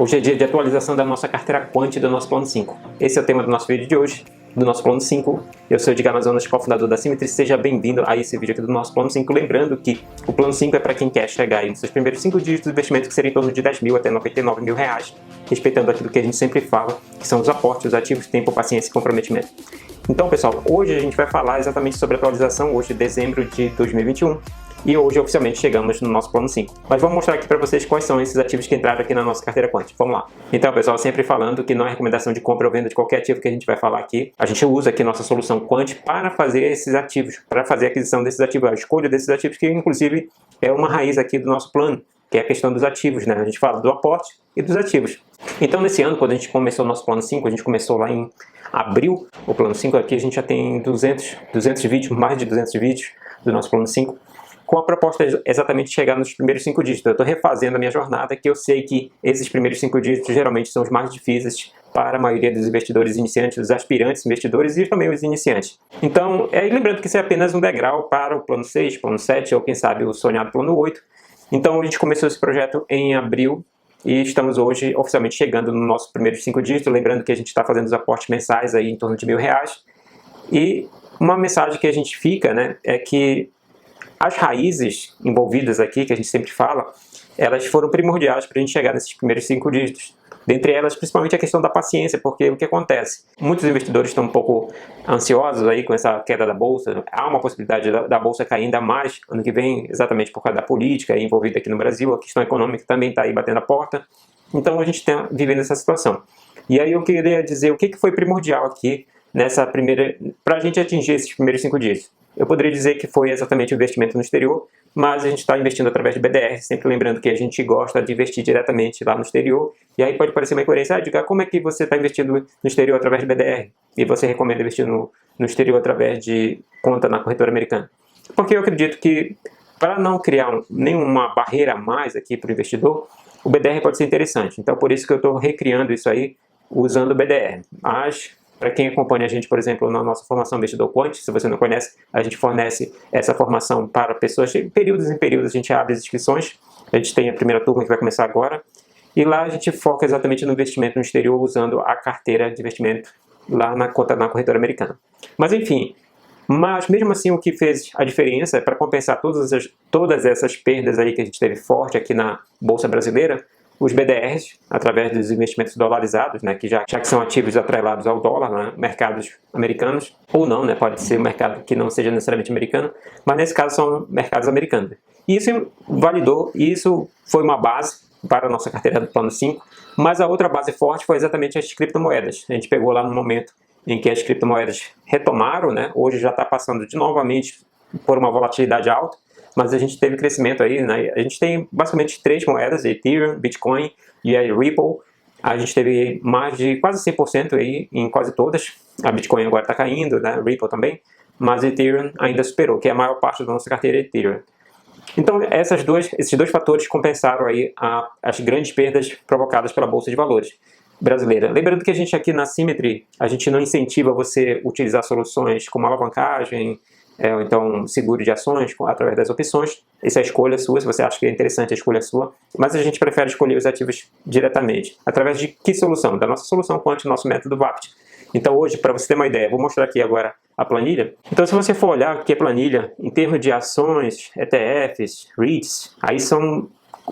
Hoje é dia de atualização da nossa carteira Quant do nosso plano 5. Esse é o tema do nosso vídeo de hoje, do nosso plano 5. Eu sou o Edgar Amazonas, cofundador da Symmetry. Seja bem-vindo a esse vídeo aqui do nosso plano 5. Lembrando que o plano 5 é para quem quer chegar aí nos seus primeiros 5 dígitos de investimento, que seriam em torno de 10 mil até 99 mil reais, respeitando aquilo que a gente sempre fala, que são os aportes, os ativos, tempo, paciência e comprometimento. Então, pessoal, hoje a gente vai falar exatamente sobre a atualização, hoje de dezembro de 2021. E hoje, oficialmente, chegamos no nosso plano 5. Mas vamos mostrar aqui para vocês quais são esses ativos que entraram aqui na nossa carteira Quant. Vamos lá. Então, pessoal, sempre falando que não é recomendação de compra ou venda de qualquer ativo que a gente vai falar aqui. A gente usa aqui nossa solução Quant para fazer esses ativos, para fazer a aquisição desses ativos, a escolha desses ativos, que inclusive é uma raiz aqui do nosso plano, que é a questão dos ativos, né? A gente fala do aporte e dos ativos. Então, nesse ano, quando a gente começou o nosso plano 5, a gente começou lá em abril, o plano 5 aqui, a gente já tem 200 vídeos, mais de 200 vídeos do nosso plano 5, com a proposta exatamente chegar nos primeiros 5 dígitos. Eu estou refazendo a minha jornada, que eu sei que esses primeiros 5 dígitos geralmente são os mais difíceis para a maioria dos investidores iniciantes, os aspirantes investidores e também os iniciantes. Então, lembrando que isso é apenas um degrau para o plano 6, plano 7 ou quem sabe o sonhado plano 8. Então, a gente começou esse projeto em abril e estamos hoje oficialmente chegando no nosso primeiros 5 dígitos. Lembrando que a gente está fazendo os aportes mensais aí em torno de R$1.000. E uma mensagem que a gente fica, né, é que as raízes envolvidas aqui, que a gente sempre fala, elas foram primordiais para a gente chegar nesses primeiros 5 dígitos. Dentre elas, principalmente a questão da paciência, porque o que acontece? Muitos investidores estão um pouco ansiosos aí com essa queda da Bolsa. Há uma possibilidade da Bolsa cair ainda mais ano que vem, exatamente por causa da política envolvida aqui no Brasil. A questão econômica também está aí batendo a porta. Então a gente está vivendo essa situação. E aí eu queria dizer o que foi primordial aqui nessa primeira, para a gente atingir esses primeiros 5 dígitos. Eu poderia dizer que foi exatamente o investimento no exterior, mas a gente está investindo através de BDR, sempre lembrando que a gente gosta de investir diretamente lá no exterior, e aí pode parecer uma incoerência, diga como é que você está investindo no exterior através de BDR, e você recomenda investir no exterior através de conta na corretora americana? Porque eu acredito que, para não criar nenhuma barreira a mais aqui para o investidor, o BDR pode ser interessante, então por isso que eu estou recriando isso aí, usando o BDR. Mas para quem acompanha a gente, por exemplo, na nossa formação Investidor Quant, se você não conhece, a gente fornece essa formação para pessoas, de períodos em períodos a gente abre as inscrições, a gente tem a primeira turma que vai começar agora, e lá a gente foca exatamente no investimento no exterior, usando a carteira de investimento lá na conta na corretora americana. Mas enfim, mesmo assim o que fez a diferença é para compensar todas essas perdas aí que a gente teve forte aqui na Bolsa Brasileira, os BDRs, através dos investimentos dolarizados, né, que já que são ativos atrelados ao dólar, né, mercados americanos, ou não, né, pode ser um mercado que não seja necessariamente americano, mas nesse caso são mercados americanos. E isso validou, e isso foi uma base para a nossa carteira do plano 5, mas a outra base forte foi exatamente as criptomoedas. A gente pegou lá no momento em que as criptomoedas retomaram, né, hoje já está passando de novamente por uma volatilidade alta, mas a gente teve crescimento aí, né? A gente tem basicamente 3 moedas, Ethereum, Bitcoin e a Ripple. A gente teve mais de quase 100% aí em quase todas. A Bitcoin agora está caindo, né? Ripple também, mas Ethereum ainda superou, que é a maior parte da nossa carteira Ethereum. Então esses dois fatores compensaram aí as grandes perdas provocadas pela Bolsa de Valores brasileira. Lembrando que a gente aqui na Symmetry, a gente não incentiva você a utilizar soluções como alavancagem, ou então seguro de ações através das opções. Essa é a escolha sua, se você acha que é interessante, a escolha é sua. Mas a gente prefere escolher os ativos diretamente. Através de que solução? Da nossa solução Quant, nosso método VAPT. Então hoje, para você ter uma ideia, vou mostrar aqui agora a planilha. Então se você for olhar aqui a planilha, em termos de ações, ETFs, REITs, aí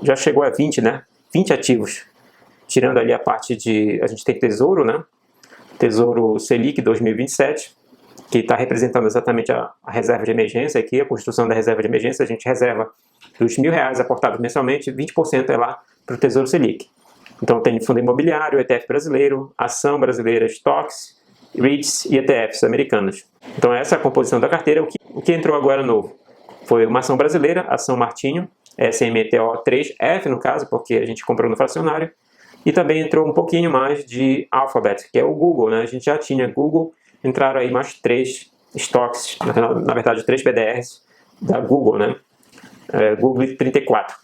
já chegou a 20, né? 20 ativos. Tirando ali a parte de, a gente tem Tesouro, né? Tesouro Selic 2027. Que está representando exatamente a reserva de emergência aqui, a construção da reserva de emergência. A gente reserva dos R$1.000 aportados mensalmente, 20% é lá para o Tesouro Selic. Então tem fundo imobiliário, ETF brasileiro, ação brasileira, stocks, REITs e ETFs americanos. Então essa é a composição da carteira. O que entrou agora novo foi uma ação brasileira, ação Martinho, SMTO3F no caso, porque a gente comprou no fracionário. E também entrou um pouquinho mais de Alphabet, que é o Google, né? A gente já tinha Google. Entraram aí mais 3 stocks, na verdade 3 BDRs da Google, né? Google 34.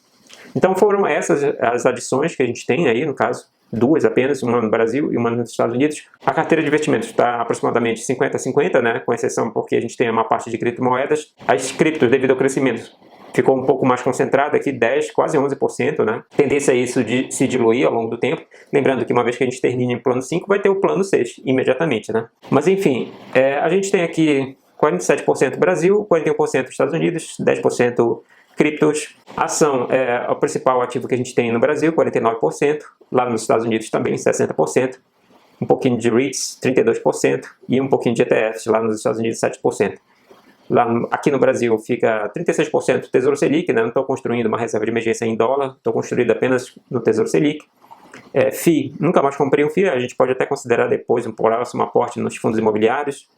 Então foram essas as adições que a gente tem aí, no caso, 2 apenas, uma no Brasil e uma nos Estados Unidos. A carteira de investimentos está aproximadamente 50-50, né? Com exceção porque a gente tem uma parte de criptomoedas. As criptos, devido ao crescimento, ficou um pouco mais concentrado aqui, 10, quase 11%, né? Tendência a isso de se diluir ao longo do tempo. Lembrando que uma vez que a gente termine o plano 5, vai ter o plano 6 imediatamente, né? Mas enfim, a gente tem aqui 47% Brasil, 41% Estados Unidos, 10% criptos. Ação é o principal ativo que a gente tem no Brasil, 49%. Lá nos Estados Unidos também, 60%. Um pouquinho de REITs, 32%. E um pouquinho de ETFs, lá nos Estados Unidos, 7%. Aqui no Brasil fica 36% Tesouro Selic, né? Não estou construindo uma reserva de emergência em dólar, estou construindo apenas no Tesouro Selic. FII, nunca mais comprei um FII, a gente pode até considerar depois um próximo aporte nos fundos imobiliários.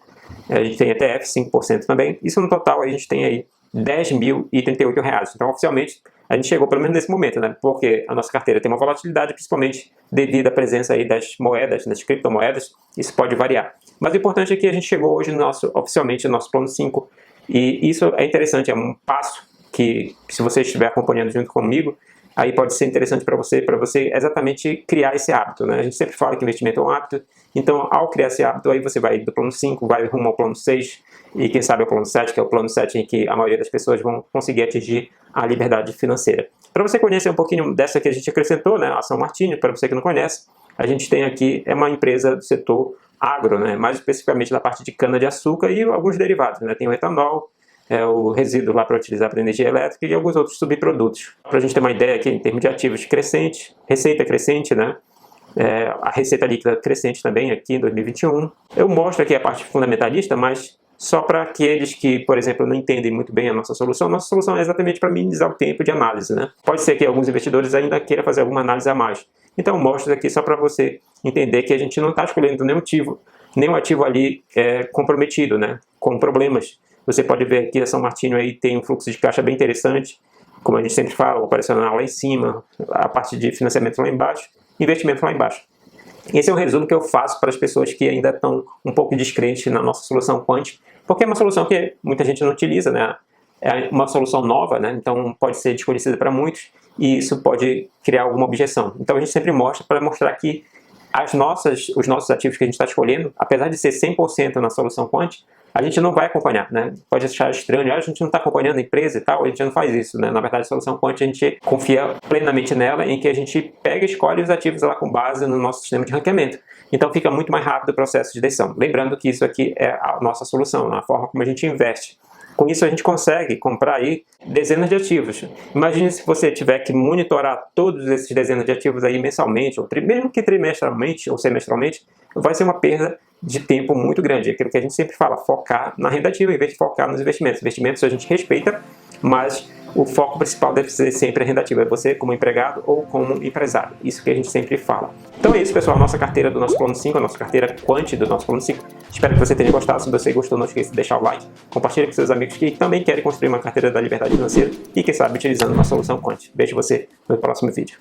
A gente tem ETF, 5% também. Isso no total a gente tem aí R$10.038. Então, oficialmente, a gente chegou pelo menos nesse momento, né? Porque a nossa carteira tem uma volatilidade, principalmente devido à presença aí das moedas, das criptomoedas. Isso pode variar. Mas o importante é que a gente chegou hoje oficialmente no nosso plano 5. E isso é interessante, é um passo que, se você estiver acompanhando junto comigo, aí pode ser interessante para você exatamente criar esse hábito, né? A gente sempre fala que investimento é um hábito, então ao criar esse hábito, aí você vai do plano 5, vai rumo ao plano 6, e quem sabe ao plano 7, que é o plano 7 em que a maioria das pessoas vão conseguir atingir a liberdade financeira. Para você conhecer um pouquinho dessa que a gente acrescentou, né, a Ação Martini, para você que não conhece, a gente tem aqui, é uma empresa do setor agro, né, mais especificamente da parte de cana-de-açúcar e alguns derivados, né, tem o etanol, o resíduo lá para utilizar para energia elétrica e alguns outros subprodutos. Para a gente ter uma ideia aqui, em termos de ativos crescente, receita crescente, né? A receita líquida crescente também aqui em 2021. Eu mostro aqui a parte fundamentalista, mas só para aqueles que, por exemplo, não entendem muito bem a nossa solução é exatamente para minimizar o tempo de análise, né? Pode ser que alguns investidores ainda queiram fazer alguma análise a mais. Então, eu mostro aqui só para você entender que a gente não está escolhendo nenhum ativo ali comprometido, né? Com problemas. Você pode ver aqui a São Martinho aí tem um fluxo de caixa bem interessante, como a gente sempre fala, operacional lá em cima, a parte de financiamento lá embaixo, investimento lá embaixo. Esse é um resumo que eu faço para as pessoas que ainda estão um pouco descrentes na nossa solução Quant, porque é uma solução que muita gente não utiliza, né? É uma solução nova, né? Então pode ser desconhecida para muitos e isso pode criar alguma objeção. Então a gente sempre mostra para mostrar que os nossos ativos que a gente está escolhendo, apesar de ser 100% na solução Quant, a gente não vai acompanhar, né? Pode achar estranho, a gente não está acompanhando a empresa e tal, a gente não faz isso, né? Na verdade, a solução Quant, a gente confia plenamente nela, em que a gente pega e escolhe os ativos lá com base no nosso sistema de ranqueamento. Então fica muito mais rápido o processo de decisão. Lembrando que isso aqui é a nossa solução, a forma como a gente investe. Com isso a gente consegue comprar aí dezenas de ativos. Imagine se você tiver que monitorar todos esses dezenas de ativos aí mensalmente, ou mesmo que trimestralmente ou semestralmente, vai ser uma perda de tempo muito grande. É aquilo que a gente sempre fala, focar na renda ativa em vez de focar nos investimentos. Investimentos a gente respeita, mas o foco principal deve ser sempre a renda ativa. É você como empregado ou como empresário. Isso que a gente sempre fala. Então é isso, pessoal. A nossa carteira do nosso plano 5, a nossa carteira Quant do nosso plano 5. Espero que você tenha gostado. Se você gostou, não esqueça de deixar o like. Compartilhe com seus amigos que também querem construir uma carteira da liberdade financeira e, quem sabe, utilizando uma solução Quant. Vejo você no próximo vídeo.